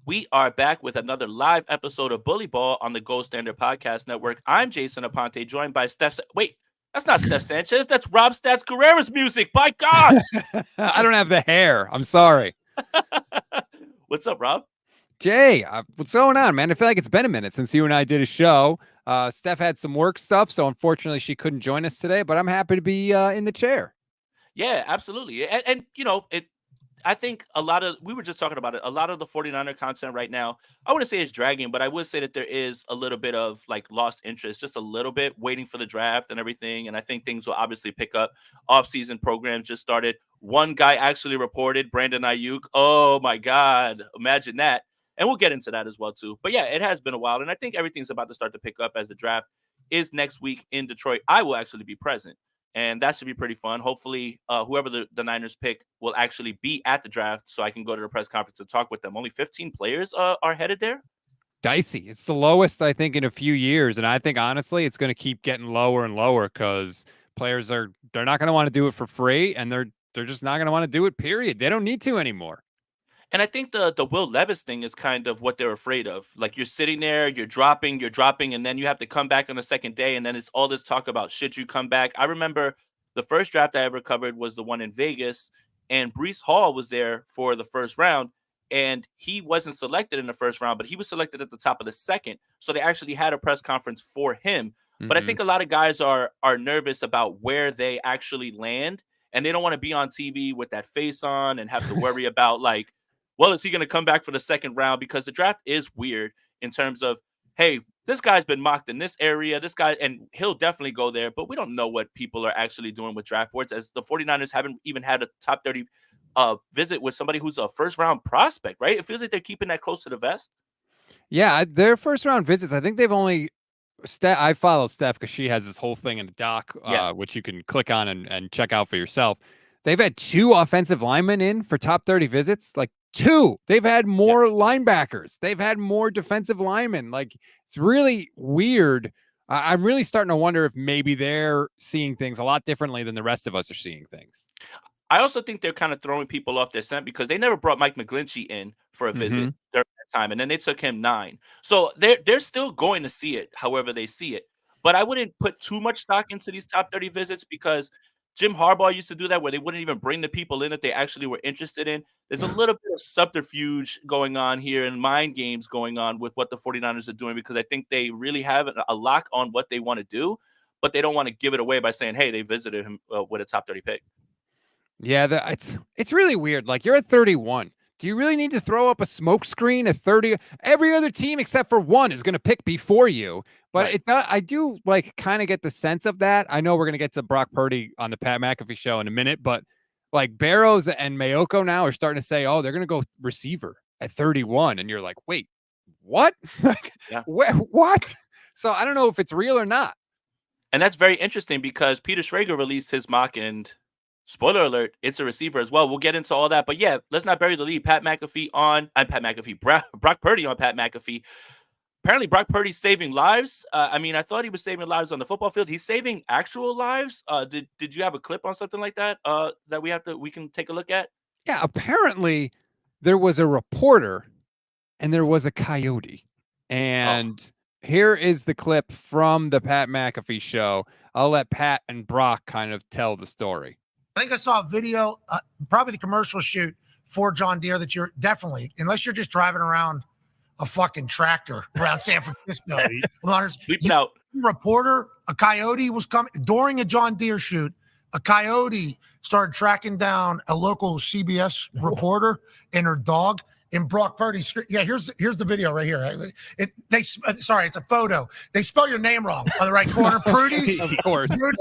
We are back with another live episode of Bully Ball on the Gold Standard Podcast Network. I'm Jason Aponte, joined by Steph. Wait, that's not Steph Sanchez. That's Rob Stats Guerrera's music. By God. I don't have the hair. I'm sorry. What's up, Rob? Jay, what's going on, man? I feel like it's been a minute since you and I did a show. Steph had some work stuff, so unfortunately she couldn't join us today, but I'm happy to be in the chair. Yeah, absolutely. And I think we were just talking about it, a lot of the 49er content right now, I wouldn't say it's dragging, but I would say that there is a little bit of like lost interest, just a little bit waiting for the draft and everything. And I think things will obviously pick up. Off-season programs just started. One guy actually reported, Brandon Aiyuk. Oh my God, imagine that. And we'll get into that as well too. But yeah, it has been a while. And I think everything's about to start to pick up as the draft is next week in Detroit. I will actually be present. And that should be pretty fun. Hopefully, whoever the Niners pick will actually be at the draft so I can go to the press conference to talk with them. Only 15 players are headed there. Dicey. It's the lowest, I think, in a few years. And I think, honestly, it's going to keep getting lower and lower because players they're not going to want to do it for free. And they're just not going to want to do it, period. They don't need to anymore. And I think the Will Levis thing is kind of what they're afraid of. Like you're sitting there, you're dropping, and then you have to come back on the second day, and then it's all this talk about should you come back. I remember the first draft I ever covered was the one in Vegas, and Breece Hall was there for the first round, and he wasn't selected in the first round, but he was selected at the top of the second. So they actually had a press conference for him. But I think a lot of guys are nervous about where they actually land, and they don't want to be on TV with that face on and have to worry about like, well, is he going to come back for the second round? Because the draft is weird in terms of, hey, this guy's been mocked in this area, this guy, and he'll definitely go there. But we don't know what people are actually doing with draft boards, as the 49ers haven't even had a top 30 visit with somebody who's a first round prospect, right? It feels like they're keeping that close to the vest. Yeah, their first round visits, I think they've only I follow Steph because she has this whole thing in the doc, which you can click on and check out for yourself. They've had 2 offensive linemen in for top 30 visits, like 2. They've had more linebackers. They've had more defensive linemen. Like, it's really weird. I'm really starting to wonder if maybe they're seeing things a lot differently than the rest of us are seeing things. I also think they're kind of throwing people off their scent because they never brought Mike McGlinchey in for a visit during that time, and then they took him 9. So they're still going to see it, however they see it. But I wouldn't put too much stock into these top 30 visits because Jim Harbaugh used to do that where they wouldn't even bring the people in that they actually were interested in. There's a little bit of subterfuge going on here and mind games going on with what the 49ers are doing because I think they really have a lock on what they want to do, but they don't want to give it away by saying, hey, they visited him with a top 30 pick. Yeah, it's really weird. Like, you're at 31. Do you really need to throw up a smoke screen at 30? Every other team except for one is going to pick before you. But I do like kind of get the sense of that. I know we're going to get to Brock Purdy on the Pat McAfee show in a minute, but like Barrows and Mayoko now are starting to say, oh, they're going to go receiver at 31. And you're like, wait, what? What? So I don't know if it's real or not. And that's very interesting because Peter Schrager released his mock and spoiler alert, it's a receiver as well. We'll get into all that. But yeah, let's not bury the lead. Brock Purdy on Pat McAfee. Apparently, Brock Purdy's saving lives. I thought he was saving lives on the football field. He's saving actual lives. Did you have a clip on something like that that we can take a look at? Yeah, apparently there was a reporter and there was a coyote. And here is the clip from the Pat McAfee show. I'll let Pat and Brock kind of tell the story. I think I saw a video, probably the commercial shoot for John Deere that you're definitely, unless you're just driving around a fucking tractor around San Francisco. Reporter, a coyote was coming during a John Deere shoot. A coyote started tracking down a local CBS reporter and her dog. And Brock Purdy, here's the video right here. It's a photo. They spell your name wrong on the right corner. Purdy's, of course. Don't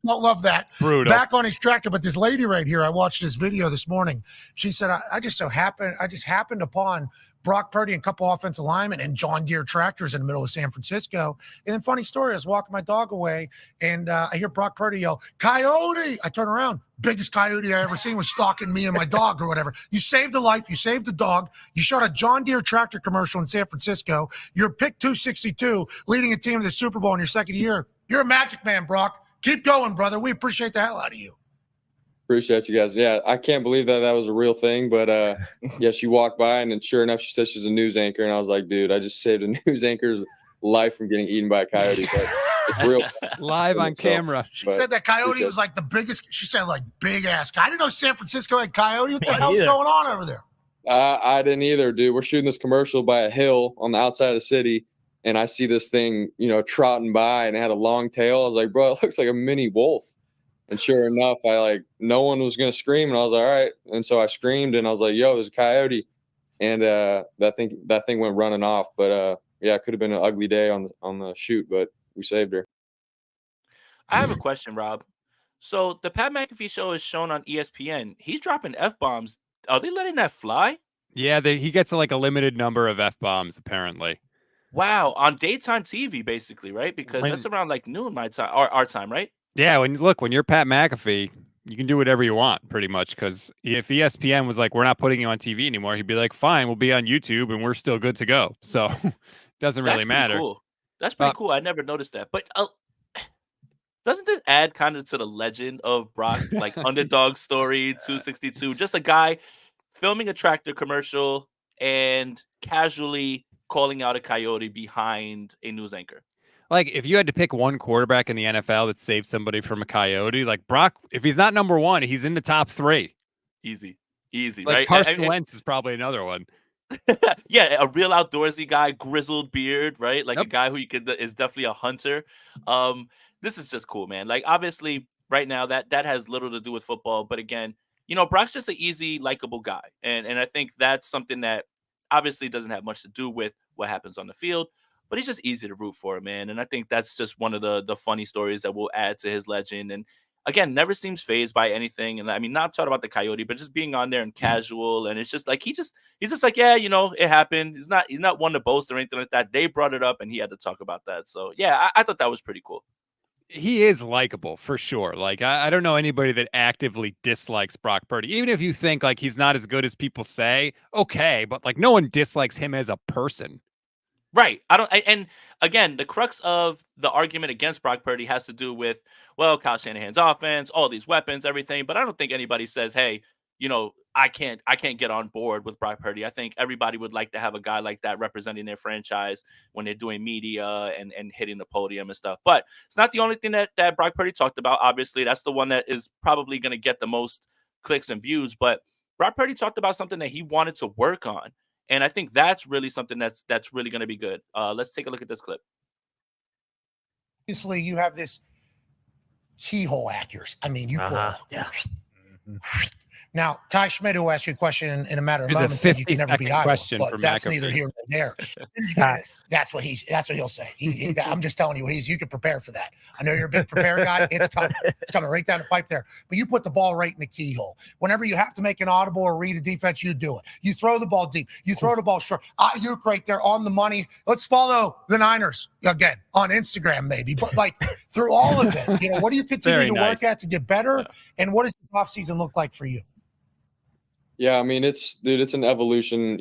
love that. Brutal. Back on his tractor, but this lady right here, I watched this video this morning. She said, I just happened upon Brock Purdy and a couple offensive linemen and John Deere tractors in the middle of San Francisco. And then funny story, I was walking my dog away and I hear Brock Purdy yell, "Coyote!" I turn around. Biggest coyote I ever seen was stalking me and my dog or whatever. You saved a life. You saved the dog. You shot a John Deere tractor commercial in San Francisco. You're pick 262, leading a team to the Super Bowl in your second year. You're a magic man, Brock. Keep going, brother. We appreciate the hell out of you. Appreciate you guys. Yeah, I can't believe that was a real thing, but yeah, she walked by and then sure enough, she said she's a news anchor, and I was like, dude, I just saved a news anchor's life from getting eaten by a coyote. But it's real live on camera. She said that coyote was like the biggest. She said like big ass. I didn't know San Francisco had coyote. What the hell's going on over there? I didn't either, dude. We're shooting this commercial by a hill on the outside of the city, and I see this thing, trotting by, and it had a long tail. I was like, bro, it looks like a mini wolf. And sure enough, no one was gonna scream, and I was like, all right. And so I screamed, and I was like, yo, there's a coyote, and that thing went running off. But yeah, it could have been an ugly day on the shoot, but we saved her. I have a question, Rob. So the Pat McAfee show is shown on ESPN. He's dropping F-bombs. Are they letting that fly? Yeah, he gets like a limited number of F-bombs, apparently. Wow, on daytime TV, basically, right? Because that's around like noon my time, or our time, right? Yeah, when you're Pat McAfee, you can do whatever you want, pretty much. Because if ESPN was like, we're not putting you on TV anymore, he'd be like, fine, we'll be on YouTube, and we're still good to go. So doesn't really matter. Cool. That's pretty cool. I never noticed that. But doesn't this add kind of to the legend of Brock, like underdog story, 262, just a guy filming a tractor commercial and casually calling out a coyote behind a news anchor? Like, if you had to pick one quarterback in the NFL that saved somebody from a coyote, like Brock, if he's not number one, he's in the top 3. Easy, like right? Carson Wentz is probably another one. Yeah, a real outdoorsy guy, grizzled beard, right? Like a guy who is definitely a hunter. This is just cool, man. Like, obviously, right now that has little to do with football, but again, Brock's just an easy, likable guy, and I think that's something that obviously doesn't have much to do with what happens on the field, but he's just easy to root for, man. And I think that's just one of the funny stories that will add to his legend. And again, never seems phased by anything. And I mean, not talking about the coyote, but just being on there and casual. And it's just like he's just like, yeah, it happened. He's not one to boast or anything like that. They brought it up and he had to talk about that. So yeah, I thought that was pretty cool. He is likable for sure. Like, I don't know anybody that actively dislikes Brock Purdy. Even if you think like he's not as good as people say, okay, but like no one dislikes him as a person. Right. And again, the crux of the argument against Brock Purdy has to do with, well, Kyle Shanahan's offense, all these weapons, everything. But I don't think anybody says, hey, I can't get on board with Brock Purdy. I think everybody would like to have a guy like that representing their franchise when they're doing media and hitting the podium and stuff. But it's not the only thing that Brock Purdy talked about. Obviously, that's the one that is probably going to get the most clicks and views. But Brock Purdy talked about something that he wanted to work on. And I think that's really something that's really going to be good. Let's take a look at this clip. Obviously, you have this keyhole accuracy. I mean, you pull. Yeah. Now, Ty Schmidt, who asked you a question in a matter of moments, said you can never beat Iowa, but that's neither here nor there. That's what he'll say. I'm just telling you what you can prepare for that. I know you're a big prepared guy. It's coming right down the pipe there. But you put the ball right in the keyhole. Whenever you have to make an audible or read a defense, you do it. You throw the ball deep. You throw the ball short. Aiyuk right there on the money. Let's follow the Niners again on Instagram, maybe. But like through all of it, what do you continue to work at to get better? And what does the offseason look like for you? Yeah, I mean, it's an evolution,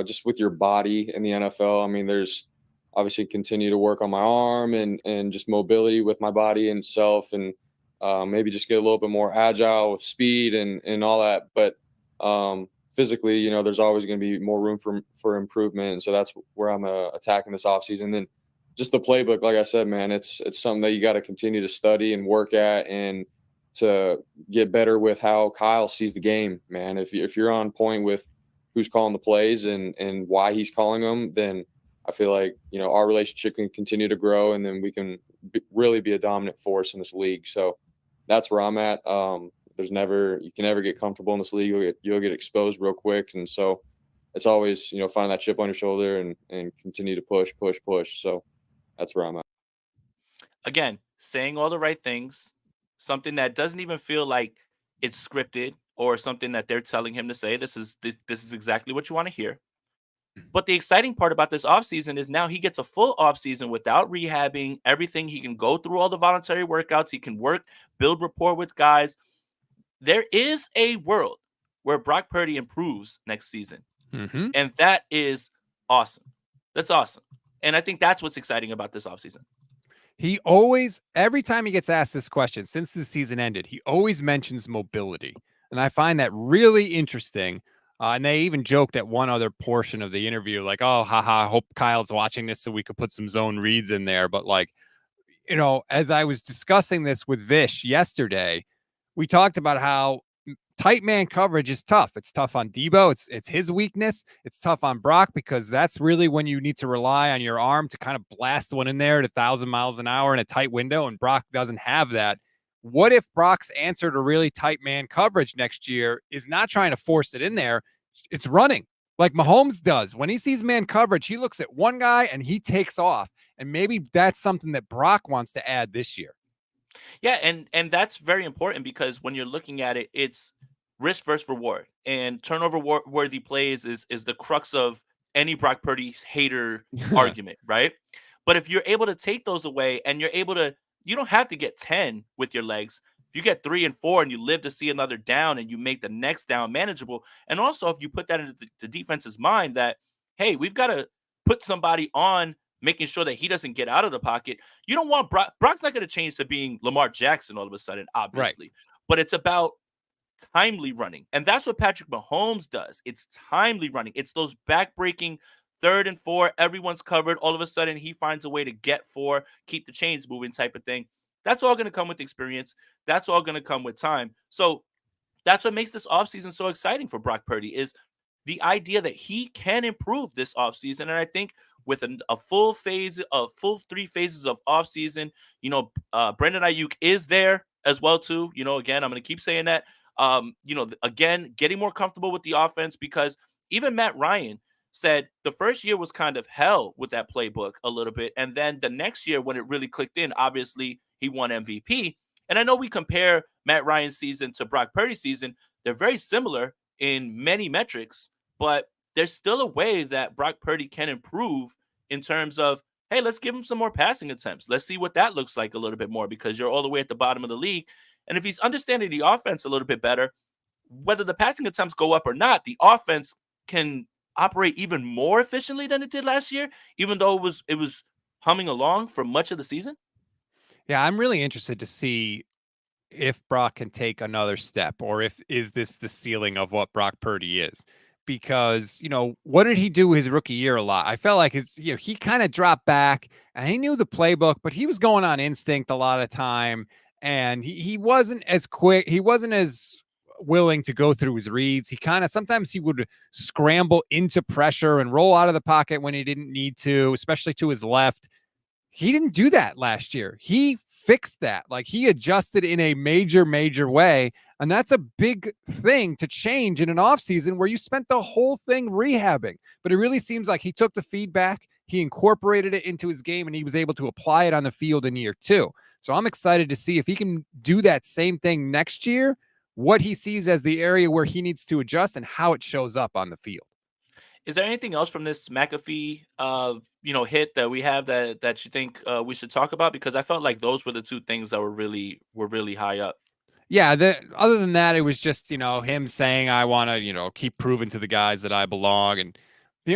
just with your body in the NFL. I mean, there's obviously continue to work on my arm and just mobility with my body and self, and maybe just get a little bit more agile with speed and all that. But physically, there's always going to be more room for improvement. And so that's where I'm attacking this offseason. And then just the playbook, like I said, man, it's something that you got to continue to study and work at and to get better with how Kyle sees the game, man. If you're on point with who's calling the plays and why he's calling them, then I feel like, our relationship can continue to grow, and then we can really be a dominant force in this league. So that's where I'm at. You can never get comfortable in this league. You'll get exposed real quick. And so it's always, find that chip on your shoulder and continue to push. So that's where I'm at. Again, saying all the right things, something that doesn't even feel like it's scripted or something that they're telling him to say. This is exactly what you want to hear. But the exciting part about this offseason is now he gets a full offseason without rehabbing everything. He can go through all the voluntary workouts. He can build rapport with guys. There is a world where Brock Purdy improves next season. Mm-hmm. And that is awesome. That's awesome. And I think that's what's exciting about this offseason. He always, every time he gets asked this question since the season ended, he always mentions mobility. And I find that really interesting. And they even joked at one other portion of the interview, like, oh, haha, I hope Kyle's watching this so we could put some zone reads in there. But like, as I was discussing this with Vish yesterday, we talked about how tight man coverage is tough. It's tough on Debo. It's his weakness. It's tough on Brock because that's really when you need to rely on your arm to kind of blast one in there at 1,000 miles an hour in a tight window, and Brock doesn't have that. What if Brock's answer to really tight man coverage next year is not trying to force it in there? It's running like Mahomes does. When he sees man coverage, he looks at one guy and he takes off. And maybe that's something that Brock wants to add this year. Yeah, and that's very important because when you're looking at it, it's risk versus reward, and turnover worthy plays is the crux of any Brock Purdy hater argument, right? But if you're able to take those away and you're able to, you don't have to get 10 with your legs. If you get 3 and 4 and you live to see another down and you make the next down manageable, and also if you put that into the defense's mind that, hey, we've got to put somebody on making sure that he doesn't get out of the pocket. You don't want Brock's not going to change to being Lamar Jackson all of a sudden, obviously. Right. But it's about timely running. And that's what Patrick Mahomes does. It's timely running. It's those back-breaking 3rd and 4, everyone's covered. All of a sudden, he finds a way to get 4, keep the chains moving type of thing. That's all going to come with experience. That's all going to come with time. So that's what makes this offseason so exciting for Brock Purdy is the idea that he can improve this offseason. And I think with a full 3 phases of offseason, Brandon Aiyuk is there as well too. Again, I'm going to keep saying that. Again, getting more comfortable with the offense because even Matt Ryan said the first year was kind of hell with that playbook a little bit. And then the next year when it really clicked in, obviously he won MVP. And I know we compare Matt Ryan's season to Brock Purdy's season. They're very similar in many metrics, but there's still a way that Brock Purdy can improve in terms of, hey, let's give him some more passing attempts. Let's see what that looks like a little bit more because you're all the way at the bottom of the league. And if he's understanding the offense a little bit better, whether the passing attempts go up or not, the offense can operate even more efficiently than it did last year, even though it was humming along for much of the season. Yeah, I'm really interested to see if Brock can take another step or is this the ceiling of what Brock Purdy is? Because, what did he do his rookie year a lot? I felt like he kind of dropped back and he knew the playbook, but he was going on instinct a lot of time. And he wasn't as quick. He wasn't as willing to go through his reads. Sometimes he would scramble into pressure and roll out of the pocket when he didn't need to, especially to his left. He didn't do that last year. He fixed that. Like he adjusted in a major, major way. And that's a big thing to change in an offseason where you spent the whole thing rehabbing. But it really seems like he took the feedback, he incorporated it into his game, and he was able to apply it on the field in year 2. So I'm excited to see if he can do that same thing next year, what he sees as the area where he needs to adjust and how it shows up on the field. Is there anything else from this McAfee, hit that we have that you think we should talk about? Because I felt like those were the 2 things that were really high up. Yeah, other than that, it was just, him saying, I want to, keep proving to the guys that I belong. And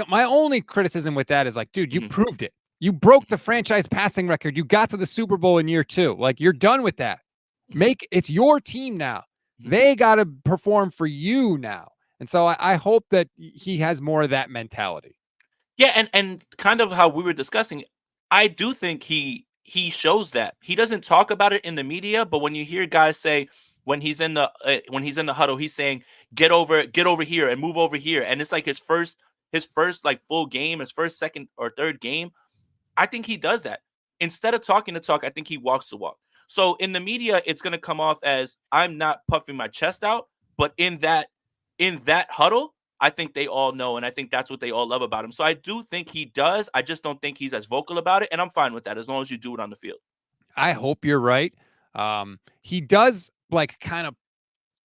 my only criticism with that is like, dude, you proved it. You broke the franchise passing record. You got to the Super Bowl in year 2. Like, you're done with that. It's your team now. They got to perform for you now. And so I hope that he has more of that mentality. Yeah, and kind of how we were discussing, I do think he shows that. He doesn't talk about it in the media, but when you hear guys say when he's in the huddle, he's saying get over here and move over here, and it's like his first like full game, his first, second, or third game. I think he does that. Instead of talking the talk, I think he walks the walk. So in the media, it's going to come off as I'm not puffing my chest out, but in that huddle, I think they all know, and I think that's what they all love about him. So I do think he does. I just don't think he's as vocal about it, and I'm fine with that as long as you do it on the field. I hope you're right. He does like kind of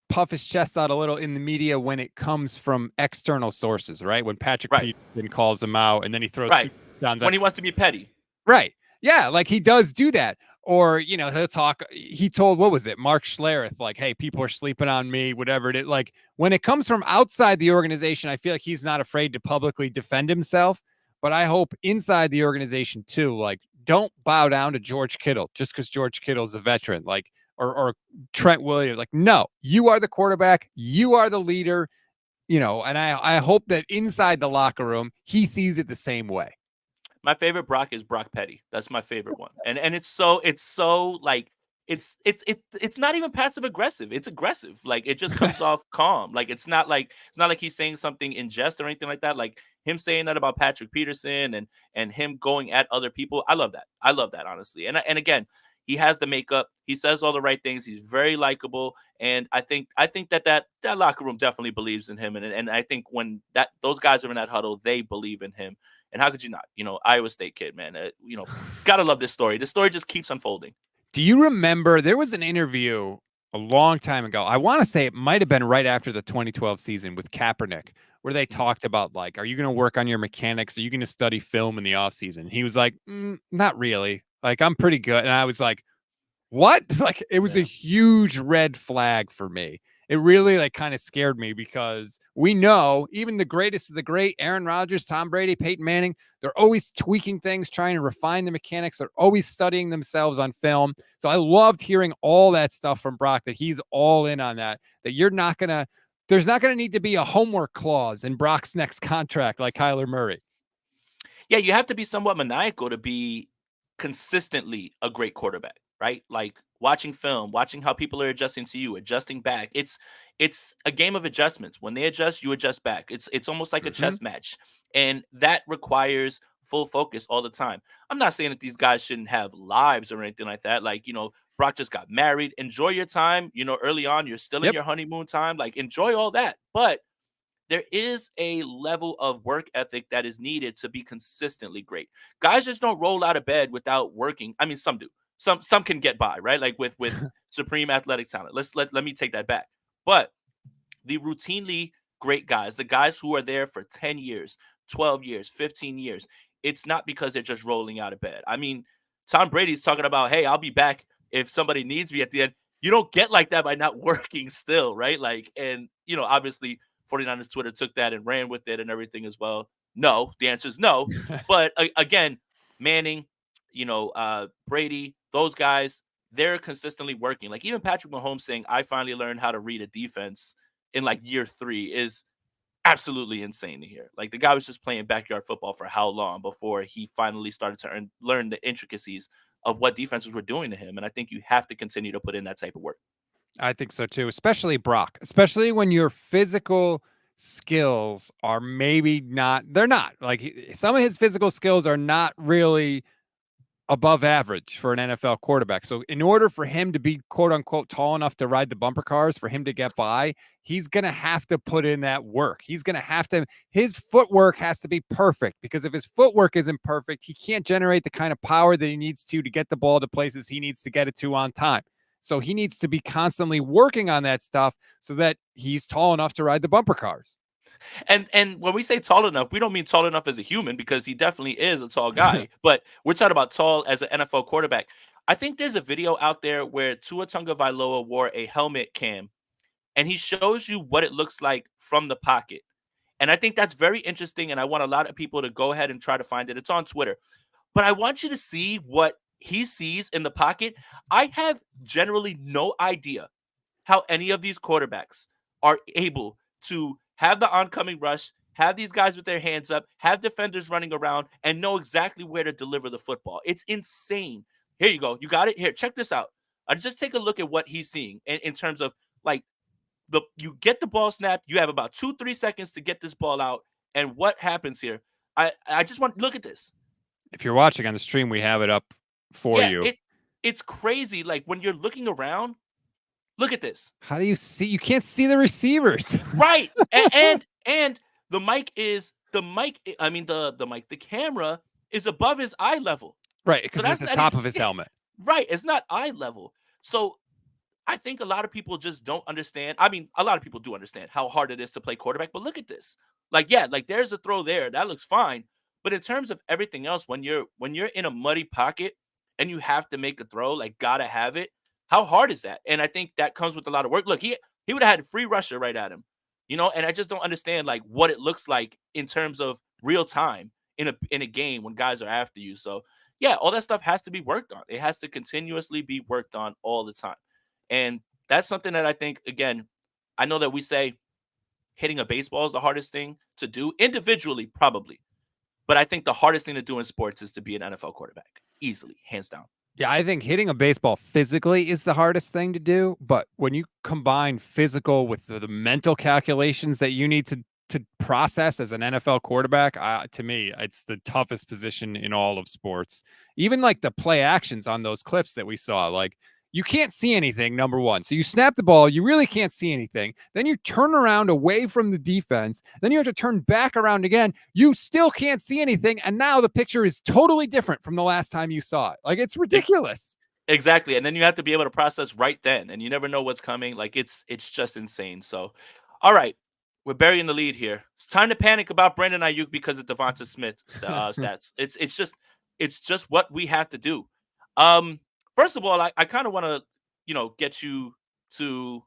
puff his chest out a little in the media when it comes from external sources, right? When Patrick Peterson calls him out and then he throws 2 touchdowns when he wants to be petty. Right. Yeah, like he does do that. Or, he'll talk, he told, what was it, Mark Schlereth, like, hey, people are sleeping on me, whatever it is. Like, when it comes from outside the organization, I feel like he's not afraid to publicly defend himself. but I hope inside the organization too, like, don't bow down to George Kittle just because George Kittle's a veteran, like, or Trent Williams. Like, no, you are the quarterback, you are the leader, and I hope that inside the locker room, he sees it the same way. My favorite Brock is Brock Petty. That's my favorite one. And it's so like it's not even passive aggressive. It's aggressive. Like it just comes off calm. Like it's not like he's saying something in jest or anything like that. Like him saying that about Patrick Peterson and him going at other people. I love that. I love that, honestly. And again, he has the makeup. He says all the right things. He's very likable. And I think that locker room definitely believes in him. And I think when those guys are in that huddle, they believe in him. And how could you not? Iowa State kid, man. Gotta love this story. This story just keeps unfolding. Do you remember there was an interview a long time ago? I want to say it might have been right after the 2012 season with Kaepernick, where they talked about, like, are you going to work on your mechanics? Are you going to study film in the offseason? He was like, not really. Like, I'm pretty good. And I was like, what? Like, it was a huge red flag for me. It really, like, kind of scared me because we know even the greatest of the great, Aaron Rodgers, Tom Brady, Peyton Manning, they're always tweaking things, trying to refine the mechanics. They're always studying themselves on film. So I loved hearing all that stuff from Brock, that he's all in on that there's not going to need to be a homework clause in Brock's next contract like Kyler Murray. Yeah, you have to be somewhat maniacal to be consistently a great quarterback, right? Like watching film, watching how people are adjusting to you, adjusting back. It's a game of adjustments. When they adjust, you adjust back. It's almost like a chess match, and that requires full focus all the time. I'm not saying that these guys shouldn't have lives or anything like that. Like, Brock just got married. Enjoy your time. Early on, you're still in your honeymoon time. Like, enjoy all that. But there is a level of work ethic that is needed to be consistently great. Guys just don't roll out of bed without working. I mean, some do. Some can get by, right? Like with supreme athletic talent. Let me take that back. But the routinely great guys, the guys who are there for 10 years, 12 years, 15 years, it's not because they're just rolling out of bed. I mean, Tom Brady's talking about, hey, I'll be back if somebody needs me at the end. You don't get like that by not working still, right? Like, and obviously 49ers Twitter took that and ran with it and everything as well. No, the answer is no. But again, Manning, Brady, those guys, they're consistently working. Like even Patrick Mahomes saying, I finally learned how to read a defense in like year 3 is absolutely insane to hear. Like the guy was just playing backyard football for how long before he finally started to learn the intricacies of what defenses were doing to him. And I think you have to continue to put in that type of work. I think so too, especially Brock, especially when your physical skills are maybe not, they're not like some of his physical skills are not really above average for an NFL quarterback. So in order for him to be quote unquote tall enough to ride the bumper cars, for him to get by, he's going to have to put in that work. He's going to have to, his footwork has to be perfect, because if his footwork isn't perfect, he can't generate the kind of power that he needs to get the ball to places he needs to get it to on time. So he needs to be constantly working on that stuff so that he's tall enough to ride the bumper cars. And when we say tall enough, we don't mean tall enough as a human, because he definitely is a tall guy. But we're talking about tall as an NFL quarterback. I think there's a video out there where Tua Tagovailoa wore a helmet cam, and he shows you what it looks like from the pocket. And I think that's very interesting, and I want a lot of people to go ahead and try to find it. It's on Twitter. But I want you to see what he sees in the pocket. I have generally no idea how any of these quarterbacks are able to have the oncoming rush, have these guys with their hands up, have defenders running around, and know exactly where to deliver the football. It's insane. Here you go. You got it? Here, check this out. Just take a look at what he's seeing in terms of, like, you get the ball snapped. You have about 2-3 seconds to get this ball out. And what happens here? I just want to look at this. If you're watching on the stream, we have it up for you. It's crazy. Like when you're looking around, look at this. How do you see? You can't see the receivers. Right. and the mic, the camera is above his eye level. Right. Because so it's at the top of his helmet. Right. It's not eye level. So I think a lot of people just don't understand. I mean, a lot of people do understand how hard it is to play quarterback, but look at this. Like, yeah, like there's a throw there. That looks fine. But in terms of everything else, when you're in a muddy pocket and you have to make a throw, like gotta have it. How hard is that? And I think that comes with a lot of work. Look, he would have had a free rusher right at him, and I just don't understand like what it looks like in terms of real time in a game when guys are after you. So yeah, all that stuff has to be worked on. It has to continuously be worked on all the time. And that's something that I think, again, I know that we say hitting a baseball is the hardest thing to do individually, probably. But I think the hardest thing to do in sports is to be an NFL quarterback. Easily, hands down. Yeah, I think hitting a baseball physically is the hardest thing to do. But when you combine physical with the mental calculations that you need to process as an NFL quarterback, to me, it's the toughest position in all of sports. Even like the play actions on those clips that we saw, like you can't see anything, number one. So you snap the ball, you really can't see anything. Then you turn around away from the defense. Then you have to turn back around again. You still can't see anything. And now the picture is totally different from the last time you saw it. Like, it's ridiculous. Exactly. And then you have to be able to process right then. And you never know what's coming. Like, it's just insane. So, all right. We're burying the lead here. It's time to panic about Brandon Aiyuk because of Devonta Smith stats. It's just what we have to do. First of all, I kind of want to, get you to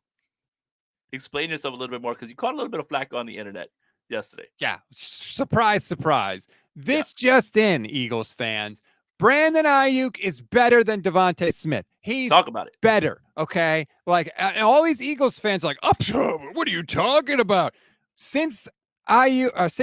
explain yourself a little bit more because you caught a little bit of flack on the internet yesterday. Yeah. Surprise, surprise. This just in, Eagles fans. Brandon Aiyuk is better than Devonta Smith. He's Talk about it. Better, okay? Like, all these Eagles fans are like, what are you talking about? Since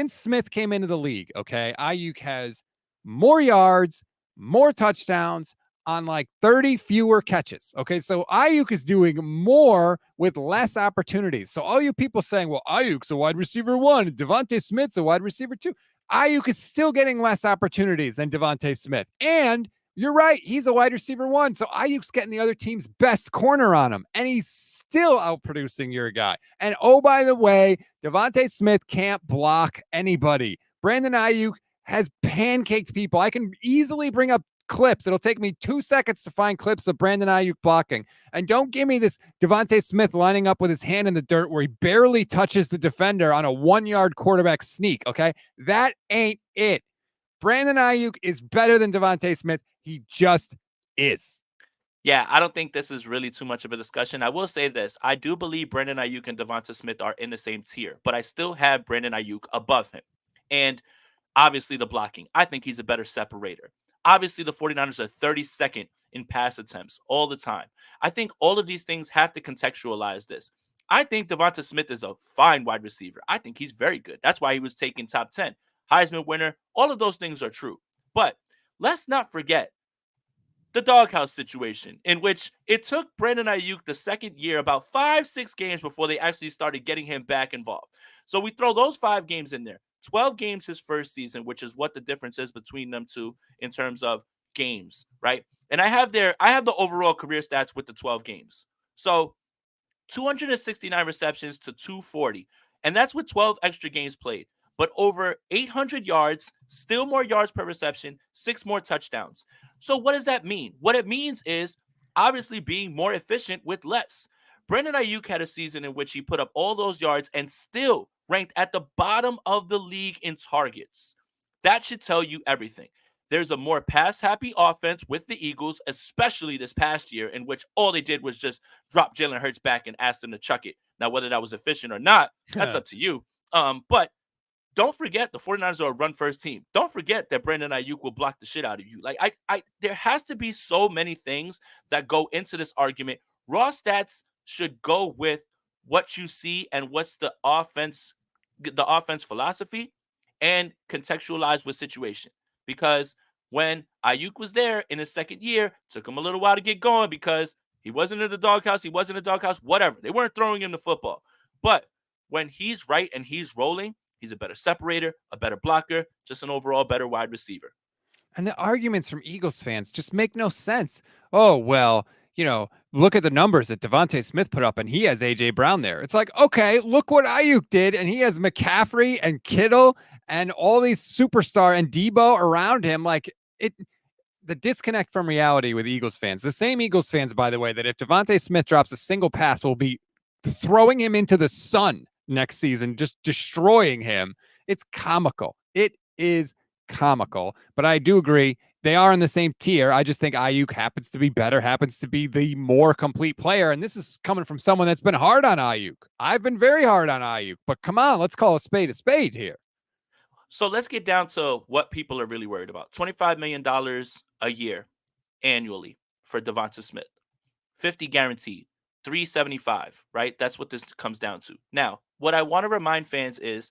Smith came into the league, okay, Aiyuk has more yards, more touchdowns on like 30 fewer catches. Okay, so Aiyuk is doing more with less opportunities. So all you people saying, well, Aiyuk's a wide receiver 1, Devonta Smith's a wide receiver 2. Aiyuk is still getting less opportunities than Devonta Smith. And you're right, he's a wide receiver 1. So Aiyuk's getting the other team's best corner on him. And he's still outproducing your guy. And oh, by the way, Devonta Smith can't block anybody. Brandon Aiyuk has pancaked people. I can easily bring up clips. It'll take me 2 seconds to find clips of Brandon Aiyuk blocking. And don't give me this Devonta Smith lining up with his hand in the dirt where he barely touches the defender on a 1-yard quarterback sneak, okay? That ain't it. Brandon Aiyuk is better than Devonta Smith. He just is. Yeah, I don't think this is really too much of a discussion. I will say this. I do believe Brandon Aiyuk and Devonta Smith are in the same tier, but I still have Brandon Aiyuk above him. And obviously the blocking. I think he's a better separator. Obviously, the 49ers are 32nd in pass attempts all the time. I think all of these things have to contextualize this. I think Devonta Smith is a fine wide receiver. I think he's very good. That's why he was taken top 10. Heisman winner. All of those things are true. But let's not forget the doghouse situation in which it took Brandon Aiyuk the second year about 5-6 games before they actually started getting him back involved. So we throw those 5 games in there. 12 games his first season, which is what the difference is between them two in terms of games, right? And I have the overall career stats with the 12 games. So 269 receptions to 240. And that's with 12 extra games played. But over 800 yards, still more yards per reception, 6 more touchdowns. So what does that mean? What it means is obviously being more efficient with less. Brandon Aiyuk had a season in which he put up all those yards and still ranked at the bottom of the league in targets. That should tell you everything. There's a more pass-happy offense with the Eagles, especially this past year, in which all they did was just drop Jalen Hurts back and ask him to chuck it. Now, whether that was efficient or not, that's up to you. But don't forget the 49ers are a run-first team. Don't forget that Brandon Aiyuk will block the shit out of you. Like, there has to be so many things that go into this argument. Raw stats should go with what you see and what's the offense philosophy, and contextualize with situation. Because when Aiyuk was there in his second year, took him a little while to get going because he wasn't in the doghouse, whatever. They weren't throwing him the football. But when he's right and he's rolling, he's a better separator, a better blocker, just an overall better wide receiver. And the arguments from Eagles fans just make no sense. Oh, well, look at the numbers that Devonta Smith put up, and he has A.J. Brown there. It's like, okay, look what Aiyuk did, and he has McCaffrey and Kittle and all these superstar and Debo around him. Like, the disconnect from reality with Eagles fans. The same Eagles fans, by the way, that if Devonta Smith drops a single pass, will be throwing him into the sun next season, just destroying him. It's comical. It is comical. But I do agree. They are in the same tier. I just think Aiyuk happens to be better, happens to be the more complete player. And this is coming from someone that's been hard on Aiyuk. I've been very hard on Aiyuk. But come on, let's call a spade here. So let's get down to what people are really worried about. $25 million a year annually for Devonta Smith. 50 guaranteed. 375, right? That's what this comes down to. Now, what I want to remind fans is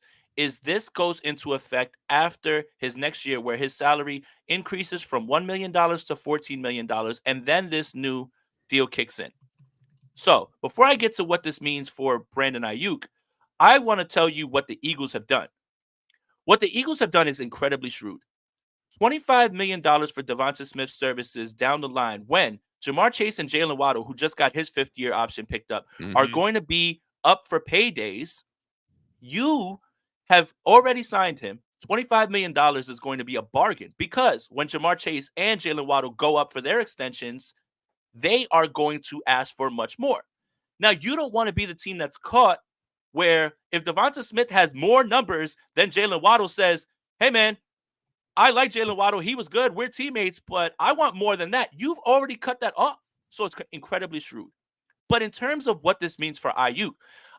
this goes into effect after his next year where his salary increases from $1 million to $14 million, and then this new deal kicks in. So, before I get to what this means for Brandon Aiyuk, I want to tell you what the Eagles have done. What the Eagles have done is incredibly shrewd. $25 million for Devonta Smith's services down the line when Jamar Chase and Jalen Waddle, who just got his fifth-year option picked up, are going to be up for paydays. You have already signed him. $25 million is going to be a bargain because when Jamar Chase and Jalen Waddle go up for their extensions, they are going to ask for much more. Now, you don't want to be the team that's caught where if Devonta Smith has more numbers than Jalen Waddle says, hey, man, I like Jalen Waddle. He was good. We're teammates, but I want more than that. You've already cut that off. So it's incredibly shrewd. But in terms of what this means for Aiyuk,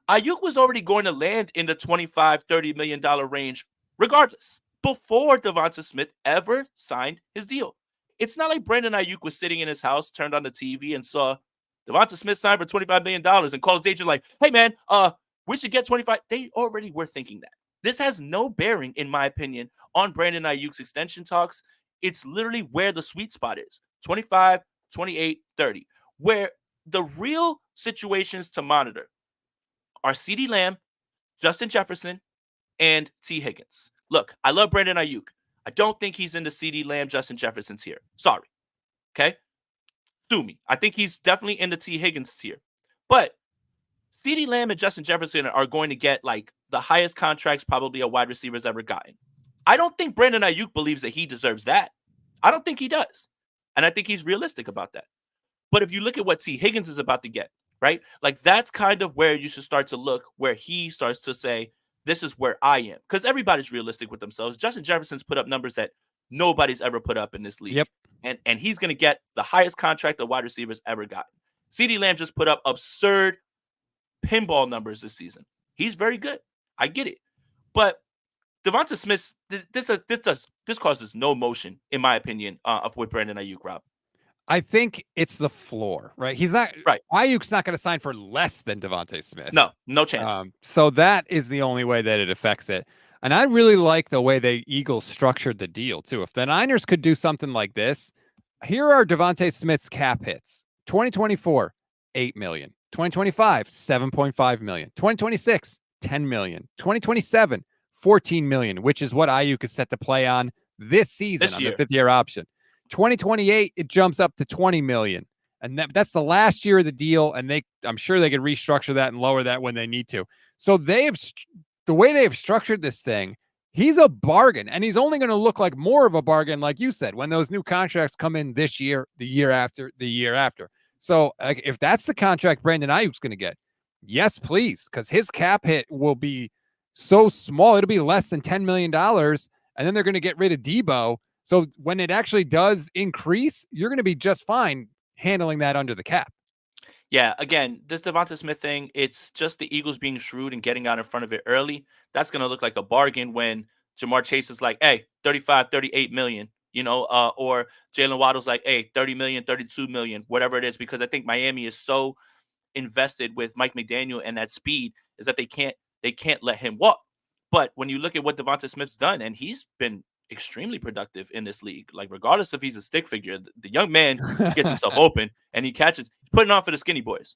Aiyuk was already going to land in the $25, $30 million range regardless before Devonta Smith ever signed his deal. It's not like Brandon Aiyuk was sitting in his house, turned on the TV and saw Devonta Smith signed for $25 million and called his agent like, hey, man, we should get 25. They already were thinking that. This has no bearing, in my opinion, on Brandon Aiyuk's extension talks. It's literally where the sweet spot is, 25, 28, 30, where the real situations to monitor are CeeDee Lamb, Justin Jefferson, and T. Higgins. Look, I love Brandon Aiyuk. I don't think he's in the CeeDee Lamb, Justin Jefferson tier. Sorry. Okay? Sue me. I think he's definitely in the T. Higgins tier. But CeeDee Lamb and Justin Jefferson are going to get like the highest contracts probably a wide receiver's ever gotten. I don't think Brandon Aiyuk believes that he deserves that. I don't think he does. And I think he's realistic about that. But if you look at what T. Higgins is about to get, right? Like that's kind of where you should start to look, where he starts to say, this is where I am. Because everybody's realistic with themselves. Justin Jefferson's put up numbers that nobody's ever put up in this league. Yep. And he's going to get the highest contract a wide receiver's ever gotten. CeeDee Lamb just put up absurd pinball numbers this season. He's very good. I get it. But Devonta Smith, this causes no motion, in my opinion, with Brandon Aiyuk, Rob. I think it's the floor, right? He's not right. Aiyuk's not going to sign for less than Devonta Smith. No chance. So that is the only way that it affects it. And I really like the way the Eagles structured the deal too. If the Niners could do something like this, here are Devonta Smith's cap hits. 2024, $8 million. 2025, $7.5 million. 2026, $10 million. 2027, $14 million, which is what Aiyuk is set to play on this season on the fifth-year option. 2028, it jumps up to $20 million. And that's the last year of the deal. And I'm sure they could restructure that and lower that when they need to. So the way they have structured this thing, he's a bargain. And he's only going to look like more of a bargain, like you said, when those new contracts come in this year, the year after, the year after. So if that's the contract Brandon Aiyuk's going to get, yes, please, because his cap hit will be so small. It'll be less than $10 million. And then they're going to get rid of Debo. So when it actually does increase, you're going to be just fine handling that under the cap. Yeah, again, this Devonta Smith thing, it's just the Eagles being shrewd and getting out in front of it early. That's going to look like a bargain when Jamar Chase is like, hey, 35, 38 million, or Jalen Waddle's like, hey, 30 million, 32 million, whatever it is, because I think Miami is so invested with Mike McDaniel and that speed is that they can't let him walk. But when you look at what Devonta Smith's done, and he's been extremely productive in this league, like regardless if he's a stick figure, the young man gets himself open and he catches, putting on for the skinny boys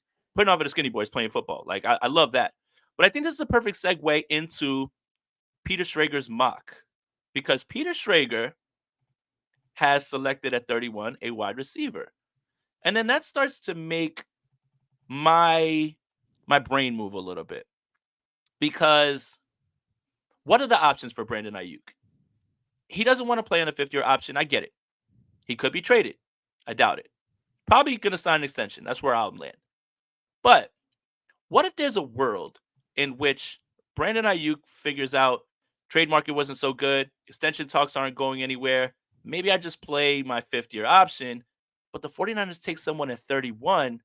playing football. Like I love that. But I think this is a perfect segue into Peter Schrager's mock, because Peter Schrager has selected at 31 a wide receiver, and then that starts to make my brain move a little bit, because what are the options for Brandon Aiyuk? He doesn't want to play on a fifth-year option. I get it. He could be traded. I doubt it. Probably going to sign an extension. That's where I'll land. But what if there's a world in which Brandon Aiyuk figures out trade market wasn't so good, extension talks aren't going anywhere, maybe I just play my fifth-year option, but the 49ers take someone at 31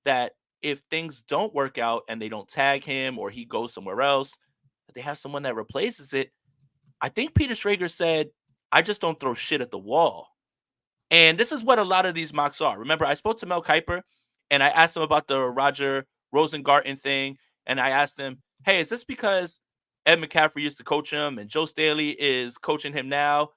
that if things don't work out and they don't tag him or he goes somewhere else, that they have someone that replaces it. I think Peter Schrager said, I just don't throw shit at the wall. And this is what a lot of these mocks are. Remember, I spoke to Mel Kiper and I asked him about the Roger Rosengarten thing. And I asked him, hey, is this because Ed McCaffrey used to coach him and Joe Staley is coaching him now?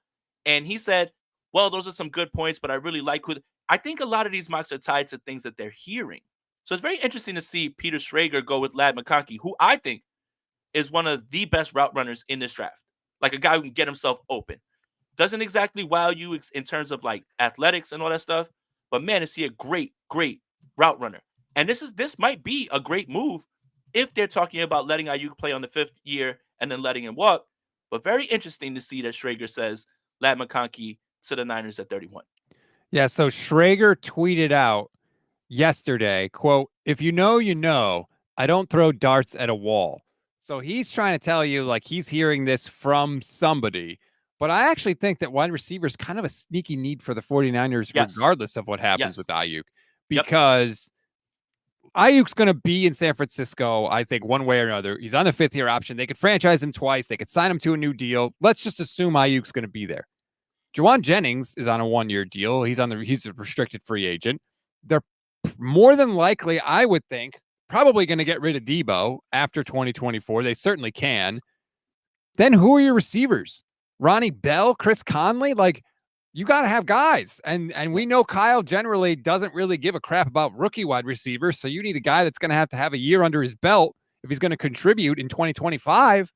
And he said, well, those are some good points, but I really like who. I think a lot of these mocks are tied to things that they're hearing. So it's very interesting to see Peter Schrager go with Ladd McConkey, who I think is one of the best route runners in this draft. Like a guy who can get himself open. Doesn't exactly wow you in terms of like athletics and all that stuff, but man, is he a great route runner. And this might be a great move if they're talking about letting Aiyuk play on the 5th year and then letting him walk. But very interesting to see that Schrager says Ladd McConkey to the Niners at 31. Yeah, so Schrager tweeted out yesterday, quote, if you know, you know, I don't throw darts at a wall. So he's trying to tell you like he's hearing this from somebody. But I actually think that wide receiver is kind of a sneaky need for the 49ers, Yes. regardless of what happens Yes. with Aiyuk, because Aiyuk's going to be in San Francisco, I think, one way or another. He's on the 5th year option. They could franchise him twice. They could sign him to a new deal. Let's just assume Aiyuk's going to be there. Juwan Jennings is on a 1-year deal. He's a restricted free agent. They're more than likely, I would think, probably going to get rid of Debo after 2024. They certainly can. Then who are your receivers? Ronnie Bell, Chris Conley? Like, you got to have guys. And we know Kyle generally doesn't really give a crap about rookie wide receivers. So you need a guy that's going to have a year under his belt if he's going to contribute in 2025.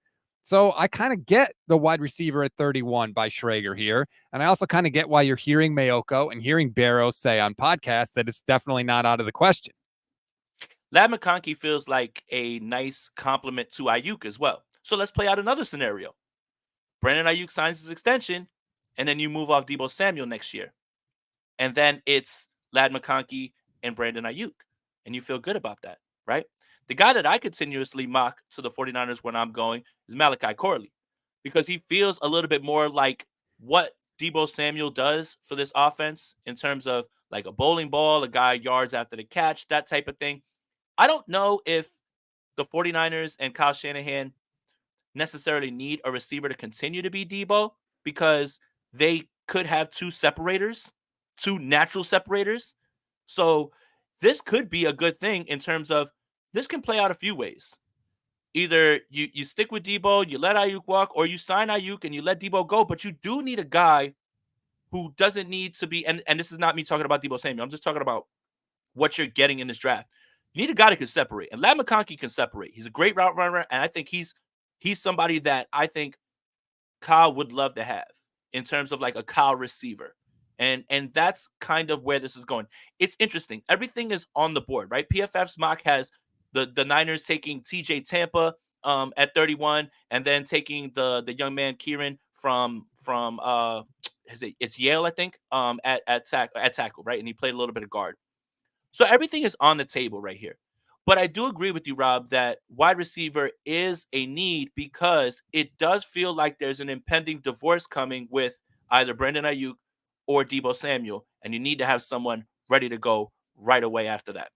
So I kind of get the wide receiver at 31 by Schrager here. And I also kind of get why you're hearing Mayoko and hearing Barrows say on podcasts that it's definitely not out of the question. Ladd McConkey feels like a nice compliment to Aiyuk as well. So let's play out another scenario. Brandon Aiyuk signs his extension, and then you move off Deebo Samuel next year. And then it's Ladd McConkey and Brandon Aiyuk. And you feel good about that, right? The guy that I continuously mock to the 49ers when I'm going is Malachi Corley, because he feels a little bit more like what Deebo Samuel does for this offense in terms of like a bowling ball, a guy yards after the catch, that type of thing. I don't know if the 49ers and Kyle Shanahan necessarily need a receiver to continue to be Deebo, because they could have two natural separators. So this could be a good thing in terms of this can play out a few ways. Either you stick with Deebo, you let Aiyuk walk, or you sign Aiyuk and you let Deebo go, but you do need a guy who doesn't need to be, and this is not me talking about Deebo Samuel, I'm just talking about what you're getting in this draft. You need a guy that can separate, and Ladd McConkey can separate. He's a great route runner, and I think he's somebody that I think Kyle would love to have in terms of like a Kyle receiver. And that's kind of where this is going. It's interesting. Everything is on the board, right? PFF's mock has the Niners taking TJ Tampa at 31, and then taking the young man Kieran from it's Yale, I think, at tackle, right? And he played a little bit of guard. So everything is on the table right here. But I do agree with you, Rob, that wide receiver is a need, because it does feel like there's an impending divorce coming with either Brandon Aiyuk or Deebo Samuel, and you need to have someone ready to go right away after that.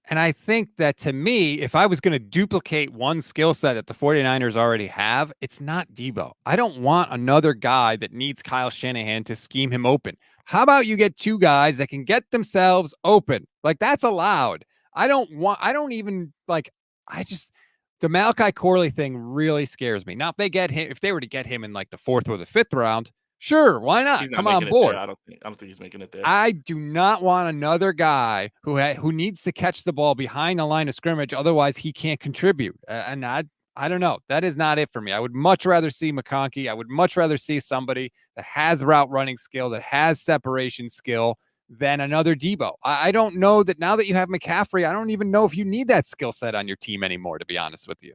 And I think that, to me, if I was going to duplicate one skill set that the 49ers already have, it's not Deebo. I don't want another guy that needs Kyle Shanahan to scheme him open. How about you get two guys that can get themselves open? Like, that's allowed. The Malachi Corley thing really scares me. Now, if they were to get him in like the 4th or the 5th round, sure, why not? Come on board. I don't think he's making it there. I do not want another guy who needs to catch the ball behind the line of scrimmage. Otherwise, he can't contribute. And I don't know. That is not it for me. I would much rather see McConkey. I would much rather see somebody that has route running skill, that has separation skill, than another Deebo. I don't know that now that you have McCaffrey, I don't even know if you need that skill set on your team anymore, to be honest with you.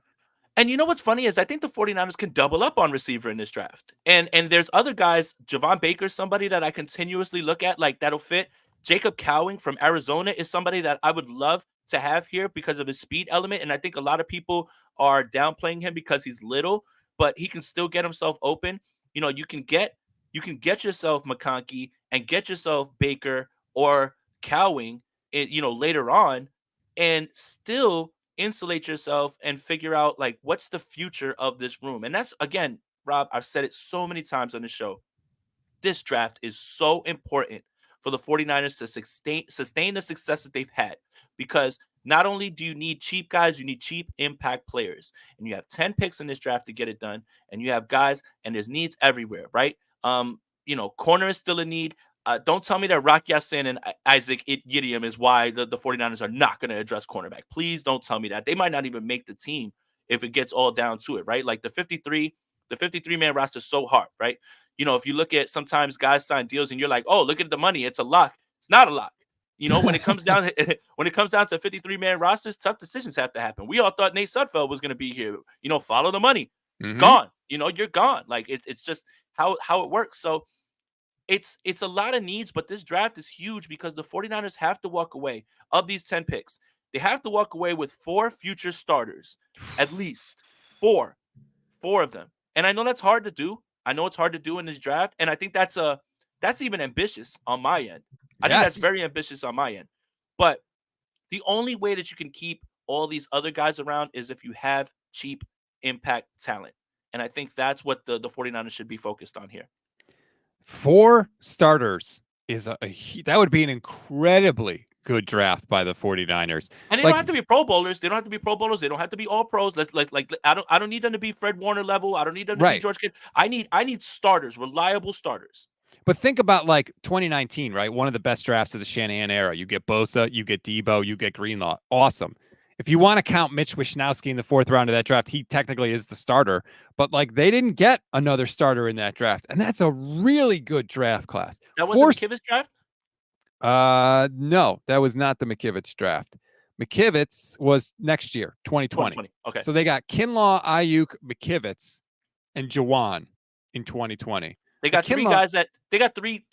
And you know what's funny is I think the 49ers can double up on receiver in this draft. And there's other guys, Javon Baker, somebody that I continuously look at, like that'll fit. Jacob Cowing from Arizona is somebody that I would love to have here because of his speed element. And I think a lot of people are downplaying him because he's little, but he can still get himself open. You know, you can get yourself McConkey and get yourself Baker or Cowing, later on, and still insulate yourself and figure out like what's the future of this room. And that's, again, Rob, I've said it so many times on the show. This draft is so important for the 49ers to sustain the success that they've had, because not only do you need cheap guys, you need cheap impact players. And you have 10 picks in this draft to get it done. And you have guys, and there's needs everywhere, right? Corner is still a need. Don't tell me that Rock Ya-Sin and Isaac Gideon is why the 49ers are not going to address cornerback. Please don't tell me that. They might not even make the team if it gets all down to it, right? Like the 53-man roster is so hard, right? If you look at sometimes guys sign deals and you're like, oh, look at the money, it's a lock. It's not a lock. When it comes down to 53-man rosters, tough decisions have to happen. We all thought Nate Sudfeld was going to be here. Follow the money. Mhm. Gone. You're gone. Like it's just how it works. So it's a lot of needs, but this draft is huge because the 49ers have to walk away of these 10 picks. They have to walk away with 4 future starters, at least 4 of them. And I know that's hard to do. I know it's hard to do in this draft, and I think that's even ambitious on my end. I think that's very ambitious on my end. But the only way that you can keep all these other guys around is if you have cheap impact talent. And I think that's what the 49ers should be focused on here. 4 starters is that would be an incredibly good draft by the 49ers. And they don't have to be Pro Bowlers. They don't have to be Pro Bowlers. They don't have to be all pros. I don't need them to be Fred Warner level. I don't need them to be George Kittle. I need starters, reliable starters. But think about like 2019, right? One of the best drafts of the Shanahan era. You get Bosa, you get Debo, you get Greenlaw. Awesome. If you want to count Mitch Wishnowsky in the 4th round of that draft, he technically is the starter. But like they didn't get another starter in that draft, and that's a really good draft class. That wasn't McKivitz draft? No, that was not the McKivitz draft. McKivitz was next year, 2020. Okay. So they got Kinlaw, Aiyuk, McKivitz, and Jawan in 2020. They got three guys that they got three.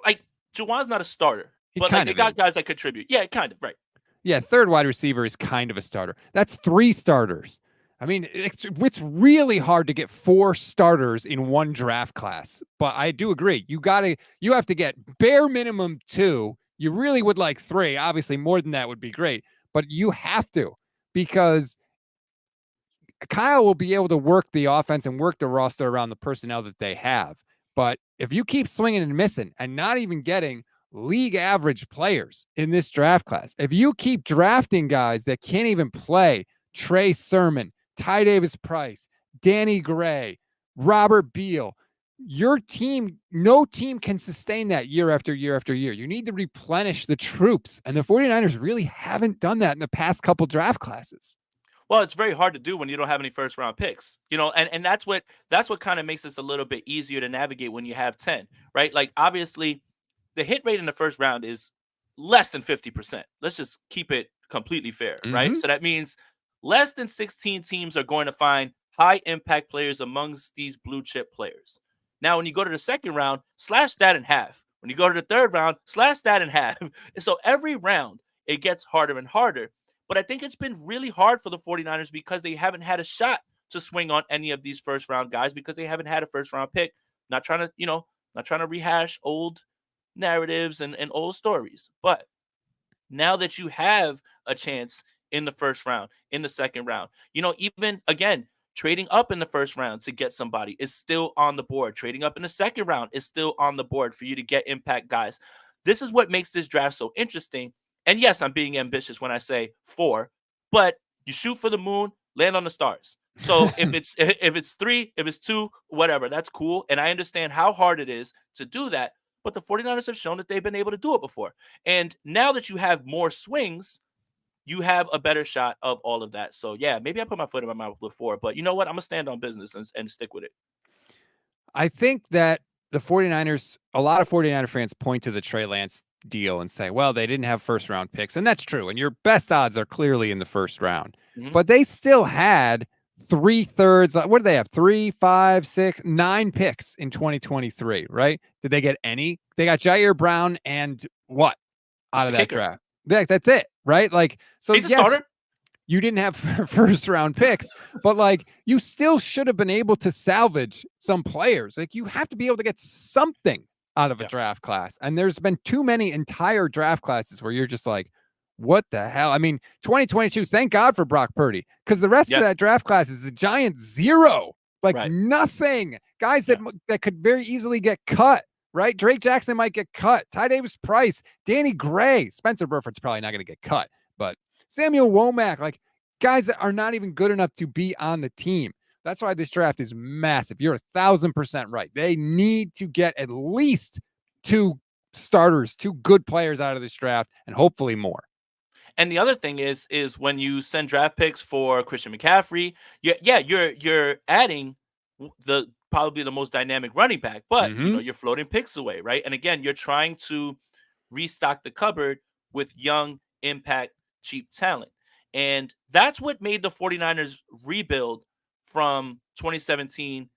Like Jawan's not a starter, but like, they got guys that contribute. Yeah, kind of right. Yeah, 3rd wide receiver is kind of a starter. That's 3 starters. I mean, it's really hard to get 4 starters in one draft class. But I do agree. You have to get bare minimum 2. You really would like 3. Obviously, more than that would be great. But you have to, because Kyle will be able to work the offense and work the roster around the personnel that they have. But if you keep swinging and missing and not even getting league average players in this draft class, if you keep drafting guys that can't even play, Trey Sermon, Ty Davis Price, Danny Gray, Robert Beal, your team, no team can sustain that year after year after year. You need to replenish the troops. And the 49ers really haven't done that in the past couple draft classes. Well, it's very hard to do when you don't have any 1st round picks, and that's what kind of makes this a little bit easier to navigate when you have 10, right? Like obviously the hit rate in the 1st round is less than 50%. Let's just keep it completely fair, right? So that means less than 16 teams are going to find high impact players amongst these blue chip players. Now, when you go to the 2nd round, slash that in half. When you go to the 3rd round, slash that in half. And so every round, it gets harder and harder. But I think it's been really hard for the 49ers because they haven't had a shot to swing on any of these 1st round guys because they haven't had a 1st round pick. Not trying to rehash old narratives and old stories. But now that you have a chance in the 1st round, in the 2nd round, even again, trading up in the 1st round to get somebody is still on the board. Trading up in the 2nd round is still on the board for you to get impact guys. This is what makes this draft so interesting. And yes, I'm being ambitious when I say 4, but you shoot for the moon, land on the stars. So if it's 3, if it's 2, whatever, that's cool. And I understand how hard it is to do that. But the 49ers have shown that they've been able to do it before. And now that you have more swings, you have a better shot of all of that. So yeah, maybe I put my foot in my mouth with 4, but you know what? I'm gonna stand on business and stick with it. I think that the 49ers, a lot of 49er fans point to the Trey Lance deal and say, well, they didn't have 1st round picks. And that's true. And your best odds are clearly in the 1st round. But they still had 3/3. What did they have? 3, 5, 6, 9 picks in 2023, right? Did they get any? They got Jair Brown and what out of that draft? Yeah, that's it, right? Like, so he's a starter. You didn't have 1st round picks, but like you still should have been able to salvage some players. Like you have to be able to get something out of a draft class. And there's been too many entire draft classes where you're just like, what the hell? I mean, 2022, thank God for Brock Purdy, because the rest of that draft class is a giant zero. Like nothing. Guys that could very easily get cut, right? Drake Jackson might get cut. Ty Davis Price, Danny Gray, Spencer Burford's probably not going to get cut, but Samuel Womack, like guys that are not even good enough to be on the team. That's why this draft is massive. You're 1,000% right. They need to get at least 2 starters, 2 good players out of this draft, and hopefully more. And the other thing is when you send draft picks for Christian McCaffrey, you're adding the probably the most dynamic running back, but you're floating picks away, right? And again, you're trying to restock the cupboard with young, impact, cheap talent. And that's what made the 49ers rebuild from 2017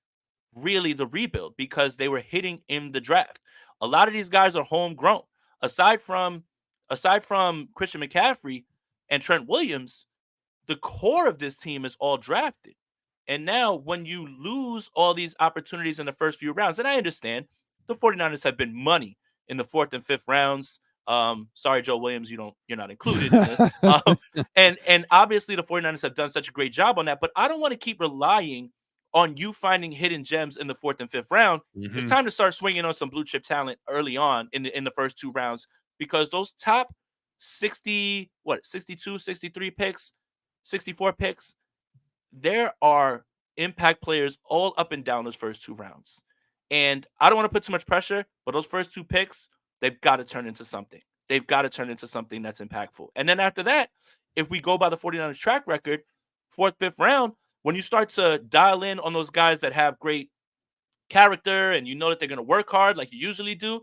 really the rebuild, because they were hitting in the draft. A lot of these guys are homegrown. Aside from Christian McCaffrey and Trent Williams, the core of this team is all drafted. And now when you lose all these opportunities in the first few rounds, and I understand the 49ers have been money in the 4th and 5th rounds. Sorry, Joe Williams, you're not included in this. And obviously the 49ers have done such a great job on that, but I don't want to keep relying on you finding hidden gems in the 4th and 5th round. It's time to start swinging on some blue chip talent early on in the first 2 rounds, because those top 62, 63 picks, 64 picks, there are impact players all up and down those first 2 rounds. And I don't want to put too much pressure, but those first 2 picks, they've got to turn into something. They've got to turn into something that's impactful. And then after that, if we go by the 49ers track record, 4th, 5th round, when you start to dial in on those guys that have great character and you know that they're going to work hard like you usually do,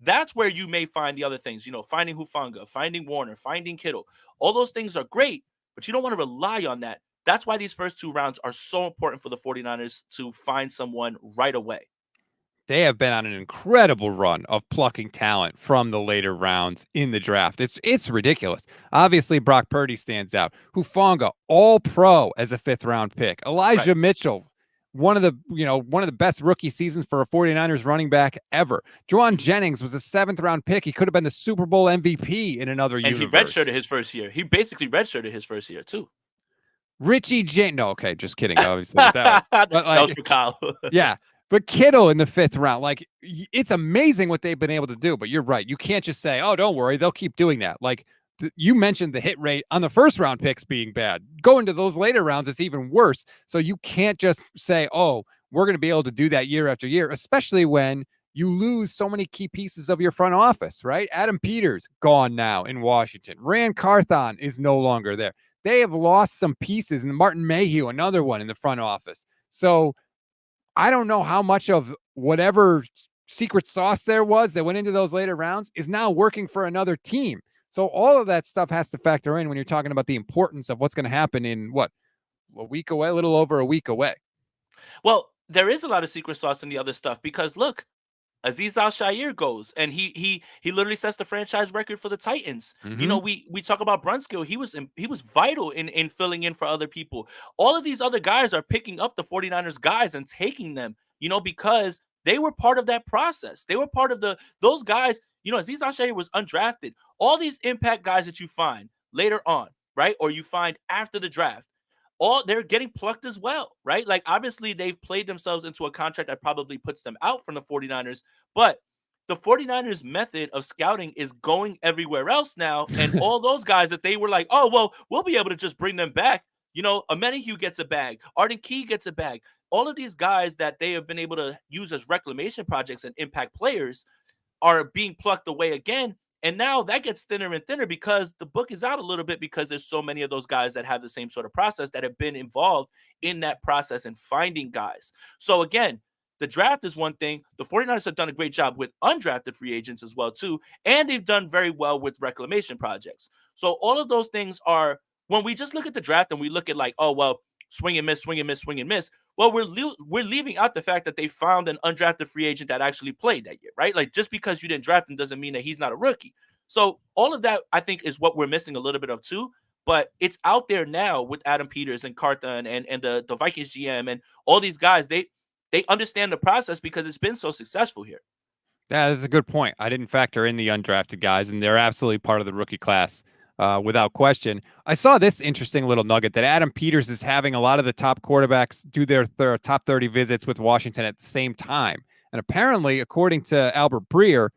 that's where you may find the other things, finding Hufanga, finding Warner, finding Kittle. All those things are great, but you don't want to rely on that. That's why these first 2 rounds are so important for the 49ers to find someone right away. They have been on an incredible run of plucking talent from the later rounds in the draft. It's ridiculous. Obviously, Brock Purdy stands out. Hufanga, all pro as a 5th round pick. Elijah Mitchell, one of the best rookie seasons for a 49ers running back ever. Juwan Jennings was a 7th round pick. He could have been the Super Bowl MVP in another universe. And he redshirted his first year. He basically redshirted his first year too. Richie James. No, okay, just kidding. Obviously, that was for Kyle. Yeah. But Kittle in the 5th round, like, it's amazing what they've been able to do. But you're right. You can't just say, oh, don't worry, they'll keep doing that. Like, you mentioned the hit rate on the first round picks being bad. Going to those later rounds, it's even worse. So you can't just say, oh, we're going to be able to do that year after year, especially when you lose so many key pieces of your front office, right? Adam Peters, gone now in Washington. Rand Carthon is no longer there. They have lost some pieces, and Martin Mayhew, another one in the front office. So I don't know how much of whatever secret sauce there was that went into those later rounds is now working for another team. So all of that stuff has to factor in when you're talking about the importance of what's going to happen in a week away, a little over a week away. Well, there is a lot of secret sauce in the other stuff, because look, Azeez Al-Shaair goes, and he literally sets the franchise record for the Titans. We talk about Brunskill. He was vital in filling in for other people. All of these other guys are picking up the 49ers guys and taking them, because they were part of that process. They were part of those guys. Azeez Al-Shaair was undrafted. All these impact guys that you find later on, right? Or you find after the draft, they're getting plucked as well, right? Like, obviously they've played themselves into a contract that probably puts them out from the 49ers, but the 49ers method of scouting is going everywhere else now. And all those guys that they were like, oh, well, we'll be able to just bring them back. Amenahue gets a bag. Arden Key gets a bag. All of these guys that they have been able to use as reclamation projects and impact players are being plucked away again. And now that gets thinner and thinner, because the book is out a little bit, because there's so many of those guys that have the same sort of process, that have been involved in that process and finding guys. So again, the draft is one thing. The 49ers have done a great job with undrafted free agents as well too. And they've done very well with reclamation projects. So all of those things are, when we just look at the draft and we look at like, oh, well, swing and miss, swing and miss, swing and miss. Well, we're leaving out the fact that they found an undrafted free agent that actually played that year, right? Like, just because you didn't draft him doesn't mean that he's not a rookie. So all of that, I think, is what we're missing a little bit of too. But it's out there now with Adam Peters and Carthon and the Vikings GM and all these guys. They understand the process because it's been so successful here. Yeah, that's a good point. I didn't factor in the undrafted guys, and they're absolutely part of the rookie class without question. I saw this interesting little nugget that Adam Peters is having a lot of the top quarterbacks do their top 30 visits with Washington at the same time. And apparently, according to Albert Breer,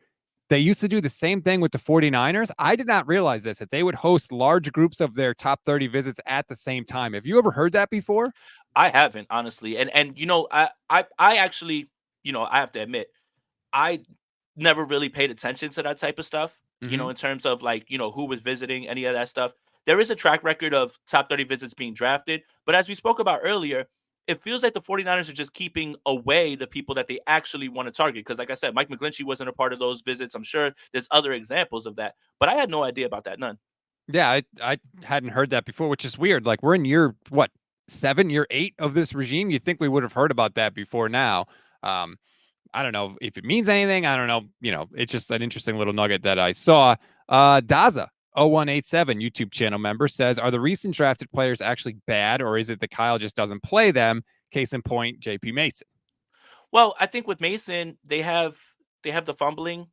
they used to do the same thing with the 49ers. I did not realize this, that they would host large groups of their top 30 visits at the same time. Have you ever heard that before? I haven't, honestly. And I actually, I have to admit, I never really paid attention to that type of stuff, in terms of like, who was visiting, any of that stuff. There is a track record of top 30 visits being drafted, but as we spoke about earlier, it feels like the 49ers are just keeping away the people that they actually want to target. Because like I said, Mike McGlinchey wasn't a part of those visits. I'm sure there's other examples of that, but I had no idea about that. None. Yeah, I hadn't heard that before, which is weird. Like we're in year, 7, year 8 of this regime. You'd think we would have heard about that before now. I don't know if it means anything. I don't know. It's just an interesting little nugget that I saw. Daza 0187 YouTube channel member says, are the recent drafted players actually bad, or is it that Kyle just doesn't play them? Case in point, JP Mason. Well, I think with Mason, they have the fumbling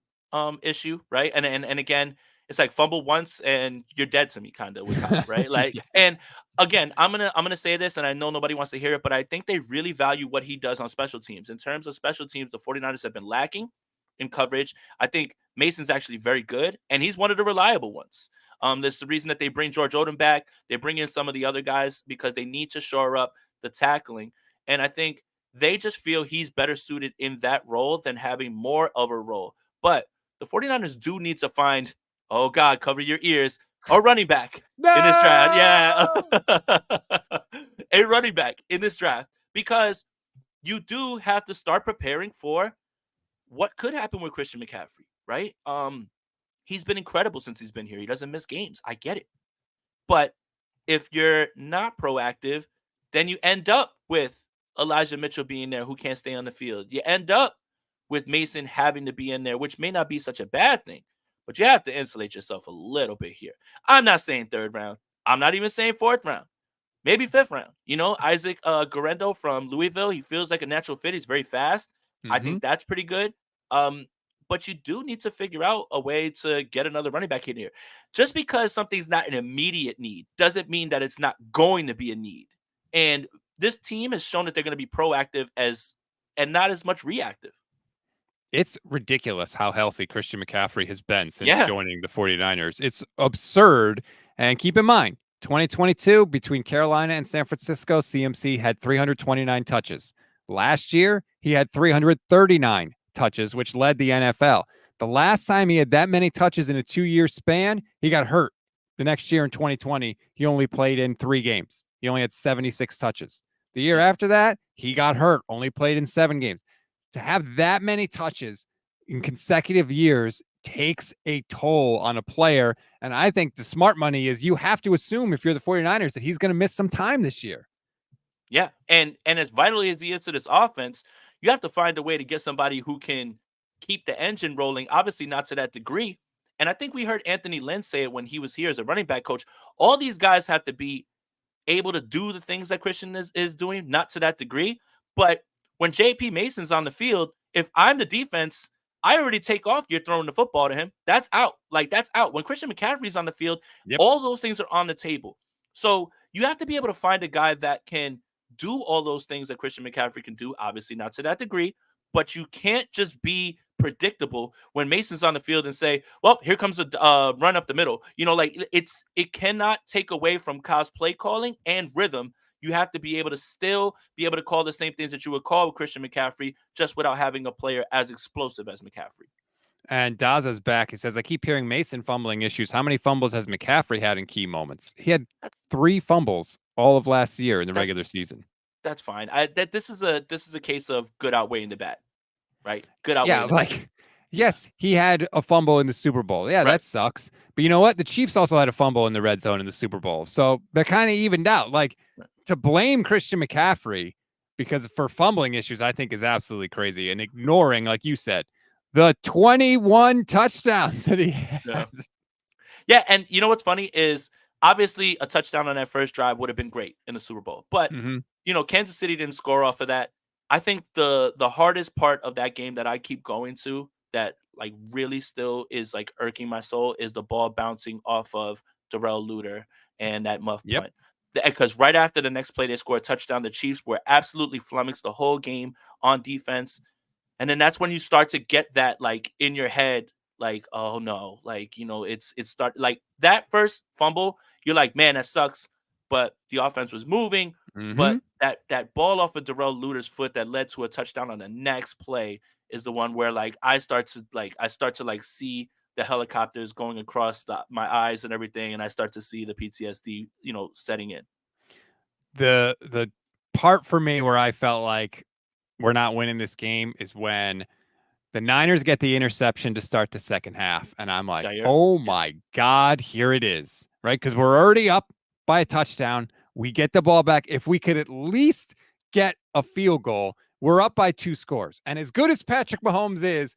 issue, right? And again, it's like fumble once and you're dead to me, kind of with Kyle, right? Like, Yeah. and again, I'm gonna say this, and I know nobody wants to hear it, but I think they really value what he does on special teams. In terms of special teams, the 49ers have been lacking in coverage. I think Mason's actually very good, and he's one of the reliable ones. That's the reason that they bring George Odom back. They bring in some of the other guys because they need to shore up the tackling. And I think they just feel he's better suited in that role than having more of a role. But the 49ers do need to find, oh God, cover your ears, a running back in this draft. Yeah. A running back in this draft, because you do have to start preparing for what could happen with Christian McCaffrey, right? He's been incredible since he's been here. He doesn't miss games. I get it. But if you're not proactive, then you end up with Elijah Mitchell being there who can't stay on the field. You end up with Mason having to be in there, which may not be such a bad thing, but you have to insulate yourself a little bit here. I'm not saying third round. I'm not even saying fourth round. Maybe fifth round. Isaac Garendo from Louisville, he feels like a natural fit. He's very fast. I think that's pretty good. But you do need to figure out a way to get another running back in here. Just because something's not an immediate need doesn't mean that it's not going to be a need. And this team has shown that they're going to be proactive and not as much reactive. It's ridiculous how healthy Christian McCaffrey has been since joining the 49ers. It's absurd. And keep in mind, 2022, between Carolina and San Francisco, CMC had 329 touches. Last year, he had 339 touches, which led the NFL. The last time he had that many touches in a 2-year span, he got hurt. The next year in 2020, he only played in 3 games. He only had 76 touches. The year after that, he got hurt, only played in 7 games. To have that many touches in consecutive years takes a toll on a player. And I think the smart money is you have to assume, if you're the 49ers, that he's going to miss some time this year. Yeah. And as vitally as he is to this offense, you have to find a way to get somebody who can keep the engine rolling, obviously not to that degree. And I think we heard Anthony Lynn say it when he was here as a running back coach. All these guys have to be able to do the things that Christian is doing, not to that degree. But when JP Mason's on the field, if I'm the defense, I already take off you're throwing the football to him. That's out. Like, that's out. When Christian McCaffrey's on the field, all those things are on the table. So you have to be able to find a guy that can do all those things that Christian McCaffrey can do, obviously not to that degree, but you can't just be predictable when Mason's on the field and say, well, here comes a run up the middle. It cannot take away from Kyle's play calling and rhythm. You have to be able to still be able to call the same things that you would call with Christian McCaffrey, just without having a player as explosive as McCaffrey. And Daza's back. He says, I keep hearing Mason fumbling issues. How many fumbles has McCaffrey had in key moments? He had 3 fumbles all of last year in the regular season. That's fine. This is a case of good outweighing the bad, right? Good outweighing the bad. Yes, he had a fumble in the Super Bowl. Yeah, that sucks. But you know what? The Chiefs also had a fumble in the red zone in the Super Bowl. So they're kind of evened out. To blame Christian McCaffrey for fumbling issues, I think is absolutely crazy. And ignoring, like you said, the 21 touchdowns that he had. Yeah, and you know what's funny is obviously a touchdown on that first drive would have been great in the Super Bowl. But, Kansas City didn't score off of that. I think the hardest part of that game that I keep going to that really still is irking my soul is the ball bouncing off of Darrell Luter and that muff Yep. punt. Because right after the next play, they score a touchdown. The Chiefs were absolutely flummoxed the whole game on defense. And then that's when you start to get that like in your head, like, oh no, like, it's start like that first fumble, you're like, man, that sucks. But the offense was moving. But that ball off of Darrell Luter's foot that led to a touchdown on the next play is the one where like I start to see the helicopters going across my eyes and everything, and I start to see the PTSD, setting in. The part for me where I felt like we're not winning this game is when the Niners get the interception to start the second half. And I'm like, oh my God, here it is. Right? Because we're already up by a touchdown. We get the ball back. If we could at least get a field goal, we're up by 2 scores. And as good as Patrick Mahomes is,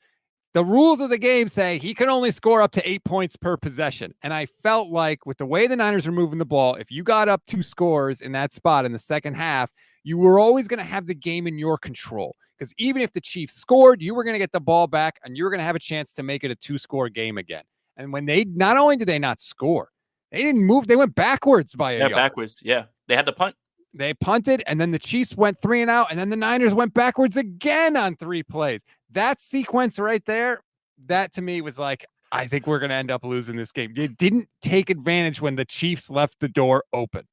the rules of the game say he can only score up to 8 points per possession. And I felt like with the way the Niners are moving the ball, if you got up 2 scores in that spot in the second half, you were always going to have the game in your control. Because even if the Chiefs scored, you were going to get the ball back and you were going to have a chance to make it a 2-score game again. And when not only did they not score, they didn't move. They went backwards by a yard. Backwards. Yeah. They had the punt. They punted, and then the Chiefs went 3 and out, and then the Niners went backwards again on 3 plays. That sequence right there, that to me was like, I think we're going to end up losing this game. You didn't take advantage when the Chiefs left the door open.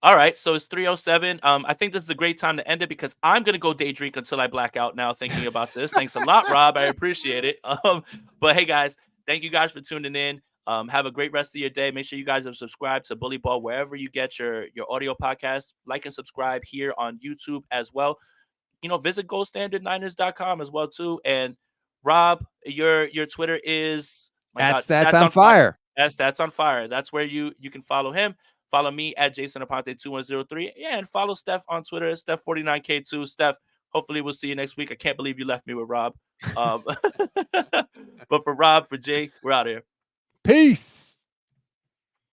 All right, so it's 3:07. I think this is a great time to end it because I'm going to go day drink until I black out now thinking about this. Thanks a lot, Rob. I appreciate it. But hey, guys, thank you guys for tuning in. Have a great rest of your day. Make sure you guys have subscribed to Bully Ball wherever you get your audio podcasts. Like and subscribe here on YouTube as well. Visit goldstandardniners.com as well too. And Rob, your Twitter is Stats on Fire. Stats on Fire. That's where you can follow him. Follow me at Jason Aponte 2103. Yeah, and follow Steph on Twitter at Steph49K2. Steph, hopefully we'll see you next week. I can't believe you left me with Rob. But for Rob, for Jay, we're out of here. Peace.